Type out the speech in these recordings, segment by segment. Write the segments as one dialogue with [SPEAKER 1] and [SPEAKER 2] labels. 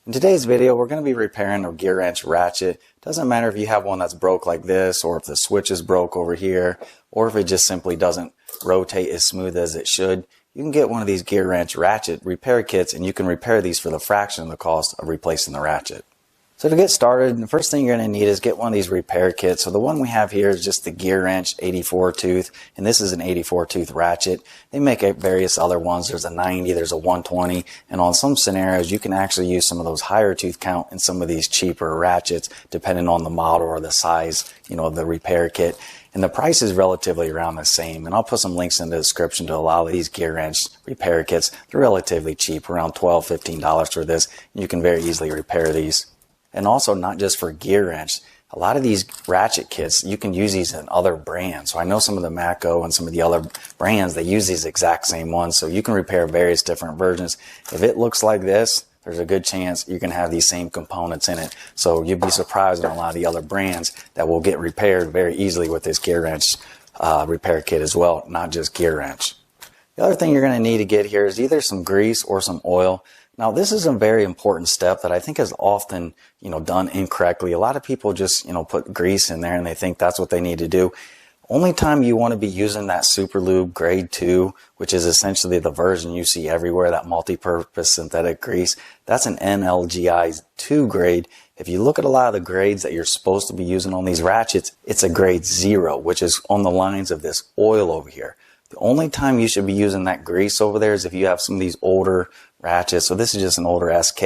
[SPEAKER 1] In today's video, we're going to be repairing a Gearwrench ratchet. Doesn't matter if you have one that's broke like this, or if the switch is broke over here, or if it just simply doesn't rotate as smooth as it should. You can get one of these Gearwrench ratchet repair kits, and you can repair these for the fraction of the cost of replacing the ratchet. So to get started, the first thing you're going to need is get one of these repair kits. So the one we have here is just the Gearwrench 84 tooth, and this is an 84 tooth ratchet. They make various other ones. There's a 90, there's a 120, and on some scenarios you can actually use some of those higher tooth count in some of these cheaper ratchets, depending on the model or the size, of the repair kit. And the price is relatively around the same. And I'll put some links in the description to a lot of these Gearwrench repair kits. They're relatively cheap, around $12, $15 for this. You can very easily repair these. And also not just for Gearwrench. A lot of these ratchet kits, you can use these in other brands. So I know some of the Matco and some of the other brands, they use these exact same ones. So you can repair various different versions. If it looks like this, there's a good chance you can have these same components in it. So you'd be surprised at a lot of the other brands that will get repaired very easily with this Gearwrench repair kit as well, not just Gearwrench. The other thing you're going to need to get here is either some grease or some oil. Now, this is a very important step that I think is often, done incorrectly. A lot of people just, put grease in there and they think that's what they need to do. Only time you want to be using that Super Lube grade 2, which is essentially the version you see everywhere, that multi-purpose synthetic grease, that's an NLGI 2 grade. If you look at a lot of the grades that you're supposed to be using on these ratchets, it's a grade 0, which is on the lines of this oil over here. The only time you should be using that grease over there is if you have some of these older ratchets. So this is just an older SK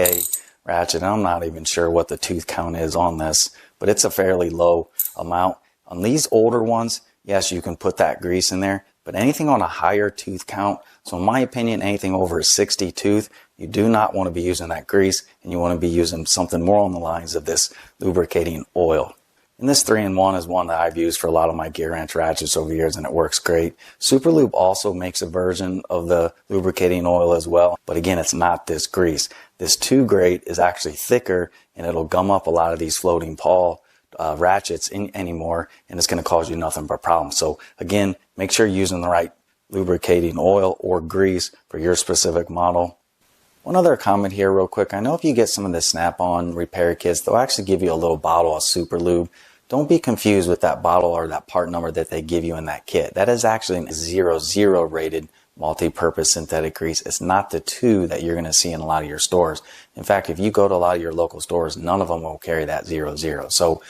[SPEAKER 1] ratchet. I'm not even sure what the tooth count is on this, but it's a fairly low amount. On these older ones, yes, you can put that grease in there, but anything on a higher tooth count, so in my opinion, anything over a 60 tooth, you do not want to be using that grease, and you want to be using something more on the lines of this lubricating oil. And this 3-in-1 is one that I've used for a lot of my Gearwrench ratchets over the years, and it works great. Super Lube also makes a version of the lubricating oil as well, but again, it's not this grease. This 2 grade is actually thicker, and it'll gum up a lot of these floating Pawl ratchets anymore, and it's going to cause you nothing but problems. So again, make sure you're using the right lubricating oil or grease for your specific model. One other comment here real quick. I know if you get some of the Snap-on repair kits, they'll actually give you a little bottle of Super Lube. Don't be confused with that bottle or that part number that they give you in that kit. That is actually a 00 rated multi-purpose synthetic grease. It's not the 2 that you're going to see in a lot of your stores. In fact, if you go to a lot of your local stores, none of them will carry that 00. So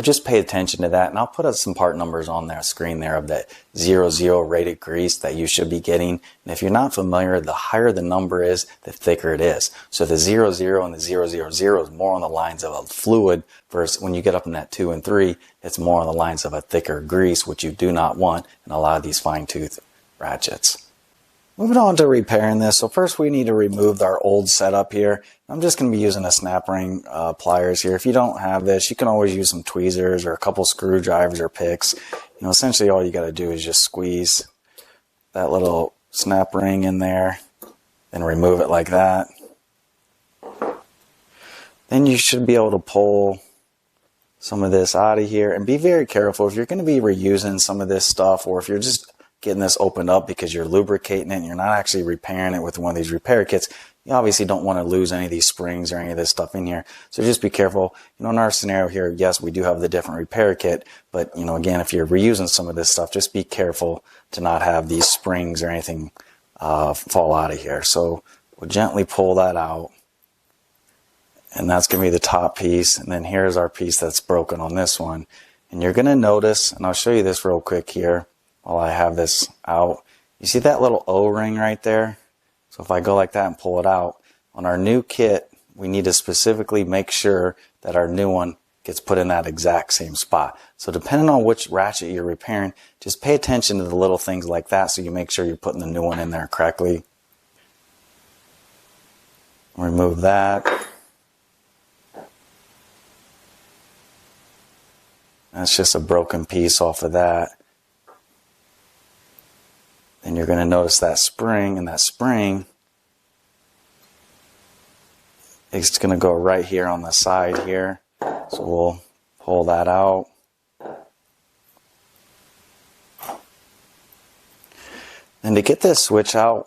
[SPEAKER 1] just pay attention to that. And I'll put up some part numbers on their screen there of that 00 rated grease that you should be getting. And if you're not familiar, the higher the number is, the thicker it is. So the 00 and the 000 is more on the lines of a fluid, versus when you get up in that 2 and 3, it's more on the lines of a thicker grease, which you do not want in a lot of these fine tooth ratchets. Moving on to repairing this. So first we need to remove our old setup here. I'm just going to be using a snap ring pliers here. If you don't have this, you can always use some tweezers or a couple screwdrivers or picks. Essentially all you got to do is just squeeze that little snap ring in there and remove it like that. Then you should be able to pull some of this out of here, and be very careful if you're going to be reusing some of this stuff, or if you're just getting this opened up because you're lubricating it and you're not actually repairing it with one of these repair kits. You obviously don't want to lose any of these springs or any of this stuff in here. So just be careful. In our scenario here, yes, we do have the different repair kit, but again, if you're reusing some of this stuff, just be careful to not have these springs or anything fall out of here. So we'll gently pull that out, and that's going to be the top piece. And then here's our piece that's broken on this one. And you're going to notice, and I'll show you this real quick here while I have this out. You see that little O-ring right there? So if I go like that and pull it out, on our new kit, we need to specifically make sure that our new one gets put in that exact same spot. So depending on which ratchet you're repairing, just pay attention to the little things like that so you make sure you're putting the new one in there correctly. Remove that. That's just a broken piece off of that. And you're going to notice that spring, and that spring is going to go right here on the side here. So we'll pull that out. And to get this switch out,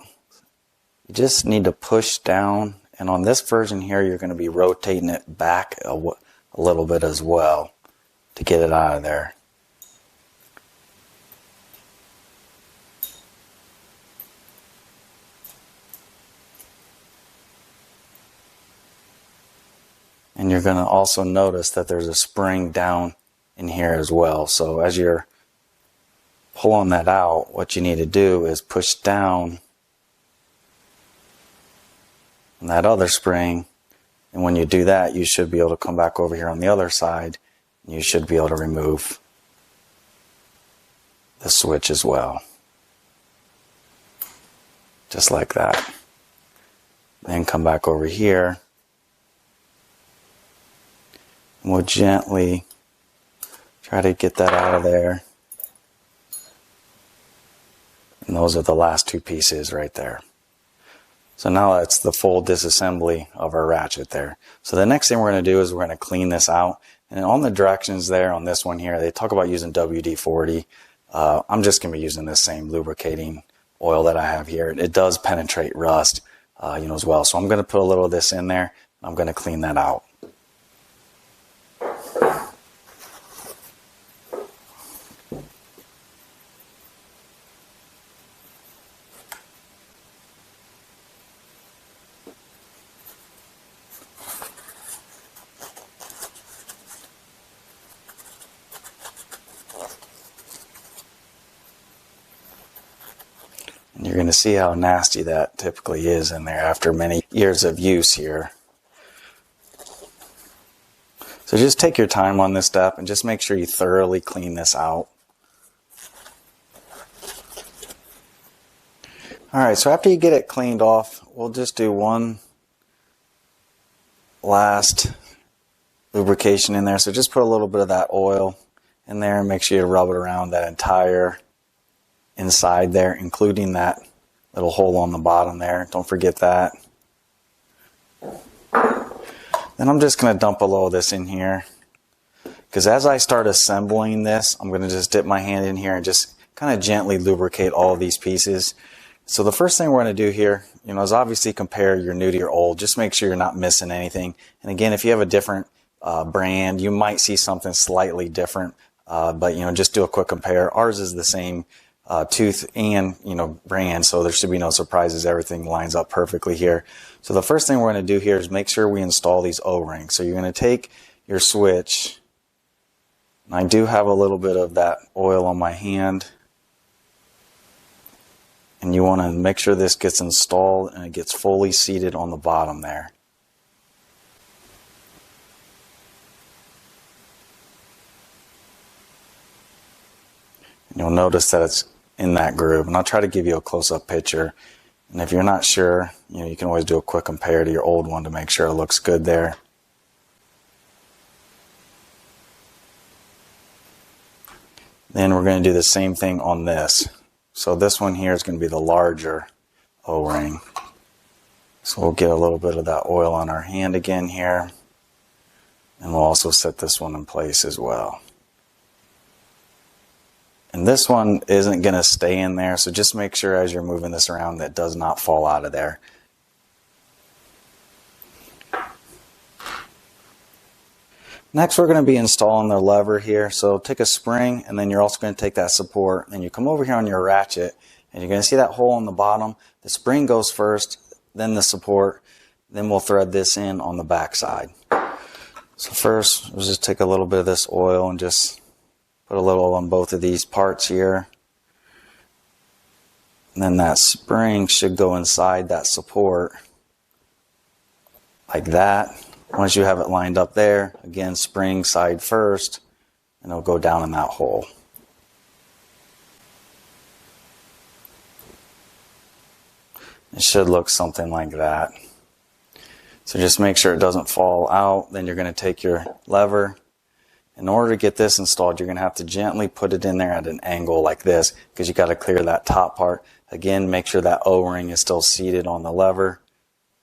[SPEAKER 1] you just need to push down And on this version here, you're going to be rotating it back a little bit as well to get it out of there. And you're going to also notice that there's a spring down in here as well. So as you're pulling that out, what you need to do is push down on that other spring. And when you do that, you should be able to come back over here on the other side. And you should be able to remove the switch as well. Just like that. Then come back over here. And we'll gently try to get that out of there. And those are the last two pieces right there. So now that's the full disassembly of our ratchet there. So the next thing we're going to do is we're going to clean this out. And on the directions there on this one here, they talk about using WD-40. I'm just going to be using this same lubricating oil that I have here. It does penetrate rust, as well. So I'm going to put a little of this in there. I'm going to clean that out. And you're going to see how nasty that typically is in there after many years of use here. So just take your time on this step and just make sure you thoroughly clean this out. Alright, so after you get it cleaned off, we'll just do one last lubrication in there. So just put a little bit of that oil in there and make sure you rub it around that entire inside there, including that little hole on the bottom there. Don't forget that. Then I'm just going to dump a little of this in here, because as I start assembling this, I'm going to just dip my hand in here and just kind of gently lubricate all of these pieces. So the first thing we're going to do here, is obviously compare your new to your old. Just make sure you're not missing anything. And again, if you have a different brand, you might see something slightly different, but just do a quick compare. Ours is the same tooth and brand, so there should be no surprises. Everything lines up perfectly here. So the first thing we're going to do here is make sure we install these O-rings. So you're going to take your switch, and I do have a little bit of that oil on my hand, and you want to make sure this gets installed and it gets fully seated on the bottom there. And you'll notice that it's in that groove, and I'll try to give you a close-up picture. And if you're not sure, you can always do a quick compare to your old one to make sure it looks good there. Then we're going to do the same thing on this. So this one here is going to be the larger O-ring. So we'll get a little bit of that oil on our hand again here, and we'll also set this one in place as well. And this one isn't going to stay in there, so just make sure as you're moving this around that it does not fall out of there. Next, we're going to be installing the lever here. So take a spring, and then you're also going to take that support. Then you come over here on your ratchet, and you're going to see that hole on the bottom. The spring goes first, then the support. Then we'll thread this in on the back side. So first, we'll just take a little bit of this oil and just put a little on both of these parts here. And then that spring should go inside that support like that. Once you have it lined up there, again, spring side first, and it'll go down in that hole. It should look something like that. So just make sure it doesn't fall out. Then you're going to take your lever. In order to get this installed, you're going to have to gently put it in there at an angle like this, because you got to clear that top part. Again, make sure that O-ring is still seated on the lever.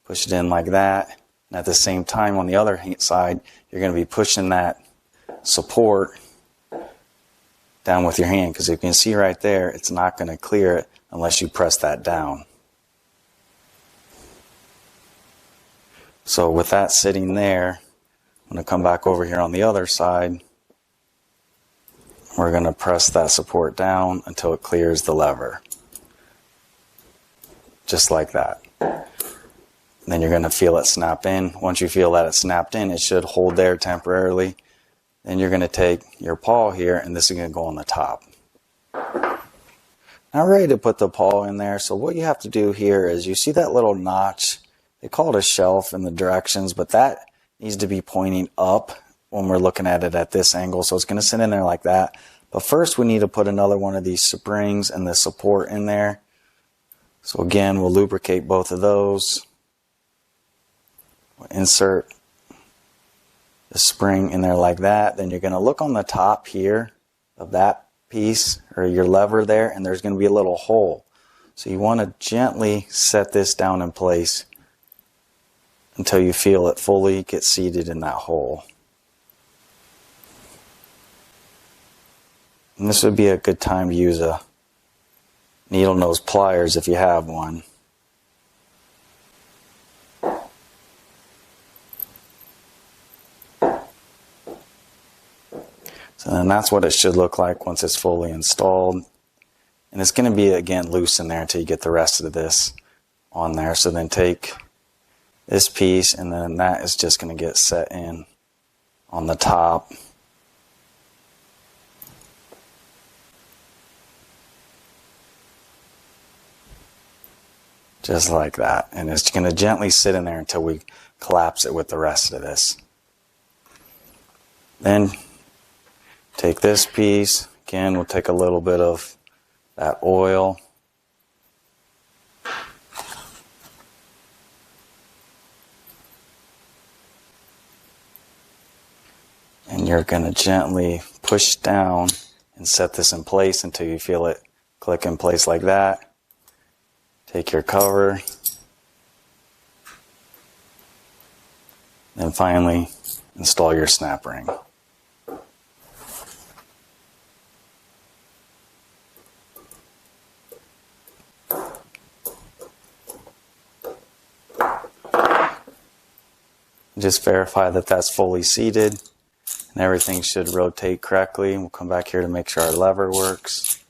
[SPEAKER 1] Push it in like that. And at the same time, on the other side, you're going to be pushing that support down with your hand, because you can see right there, it's not going to clear it unless you press that down. So with that sitting there, I'm going to come back over here on the other side. We're going to press that support down until it clears the lever. Just like that. Then you're going to feel it snap in. Once you feel that it's snapped in, it should hold there temporarily. Then you're going to take your pawl here, and this is going to go on the top. Now ready to put the pawl in there. So what you have to do here is, you see that little notch? They call it a shelf in the directions, but that needs to be pointing up when we're looking at it at this angle. So it's going to sit in there like that. But first we need to put another one of these springs and the support in there. So again, we'll lubricate both of those. We'll insert the spring in there like that. Then you're going to look on the top here of that piece, or your lever there, and there's going to be a little hole. So you want to gently set this down in place until you feel it fully get seated in that hole. And this would be a good time to use a needle nose pliers if you have one. So then that's what it should look like once it's fully installed. And it's going to be, again, loose in there until you get the rest of this on there. So then take this piece, and then that is just going to get set in on the top. Just like that. And it's going to gently sit in there until we collapse it with the rest of this. Then take this piece. Again, we'll take a little bit of that oil. And you're going to gently push down and set this in place until you feel it click in place like that. Take your cover. And finally, install your snap ring. Just verify that that's fully seated and everything should rotate correctly. We'll come back here to make sure our lever works.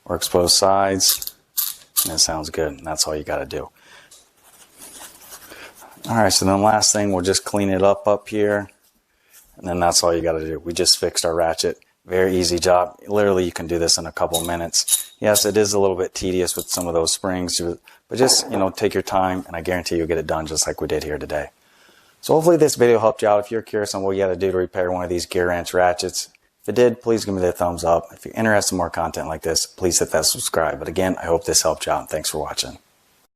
[SPEAKER 1] Works both sides, and it sounds good, and that's all you got to do. Alright, so then last thing, we'll just clean it up here, and then that's all you got to do. We just fixed our ratchet. Very easy job. Literally, you can do this in a couple minutes. Yes, it is a little bit tedious with some of those springs, but just, take your time, and I guarantee you'll get it done just like we did here today. So hopefully this video helped you out. If you're curious on what you got to do to repair one of these Gearwrench ratchets, if it did, please give me the thumbs up. If you're interested in more content like this, please hit that subscribe. But again, I hope this helped you out, and thanks for watching.